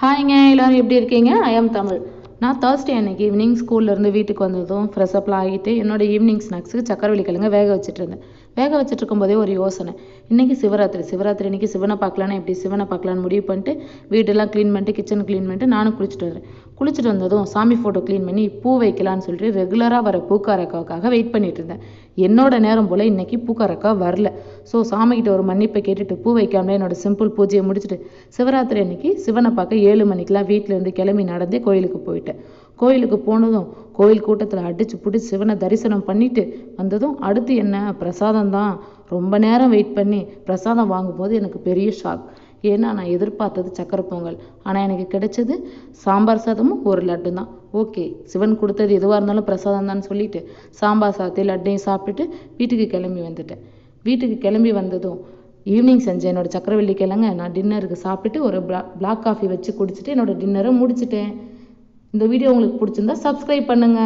ஹாய்ங்க, எல்லோரும் எப்படி இருக்கீங்க? ஐ ஆம் தமிழ். நான் தேர்ஸ்டே அன்னைக்கு ஈவினிங் ஸ்கூல்லேருந்து வீட்டுக்கு வந்ததும் ஃப்ரெஷ்அப்லாம் ஆகிட்டு என்னோட ஈவினிங் ஸ்நாக்ஸுக்கு சக்கரவள்ளி கிழங்க வேக வச்சுட்டு இருந்தேன். வேக வச்சுட்டு இருக்கும்போதே ஒரு யோசனை, இன்றைக்கி சிவராத்திரி அன்றைக்கி சிவனை பார்க்கலான்னு எப்படி சிவனை பார்க்கலான்னு முடிவு பண்ணிட்டு வீட்டெல்லாம் க்ளீன் பண்ணிட்டு கிச்சன் க்ளீன் பண்ணிட்டு நானும் குளிச்சுட்டு வந்ததும் சாமி ஃபோட்டோ க்ளீன் பண்ணி பூ வைக்கலான்னு சொல்லிட்டு ரெகுலராக வர பூக்காரக்காவுக்காக வெயிட் பண்ணிட்டு இருந்தேன். என்னோட நேரம் போல் இன்றைக்கி பூக்காரக்கா வரல. ஸோ சாமிக்கிட்ட ஒரு மன்னிப்பை கேட்டுட்டு பூ வைக்காமலே என்னோட சிம்பிள் பூஜையை முடிச்சுட்டு சிவராத்திரி அன்னைக்கு சிவனை பார்க்க 7 மணிக்கெலாம் வீட்டிலேருந்து கிளம்பி நடந்தே கோயிலுக்கு போயிட்டேன். கோயிலுக்கு போனதும் கோயில் கூட்டத்தில் அடிச்சு பிடிச்சி சிவனை தரிசனம் பண்ணிட்டு வந்ததும் அடுத்து என்ன பிரசாதம் தான். ரொம்ப நேரம் வெயிட் பண்ணி பிரசாதம் வாங்கும்போது எனக்கு பெரிய ஷாக். ஏன்னா நான் எதிர்பார்த்தது சக்கரை பொங்கல், ஆனால் எனக்கு கிடைச்சது சாம்பார் சாதமும் ஒரு லட்டு தான். ஓகே, சிவன் கொடுத்தது எதுவாக இருந்தாலும் பிரசாதம் தான் சொல்லிட்டு சாம்பார் சாதத்தை லட்டையும் சாப்பிட்டுட்டு வீட்டுக்கு கிளம்பி வந்துட்டேன். வீட்டுக்கு கிளம்பி வந்ததும் ஈவினிங் செஞ்சேன் என்னோட சக்கரவள்ளி கிழங்க நான் டின்னருக்கு சாப்பிட்டுட்டு ஒரு பிளாக் காஃபி வச்சு குடிச்சிட்டு என்னோட டின்னரை முடிச்சிட்டேன். இந்த வீடியோ உங்களுக்கு பிடிச்சிருந்தா சப்ஸ்கிரைப் பண்ணுங்கள்.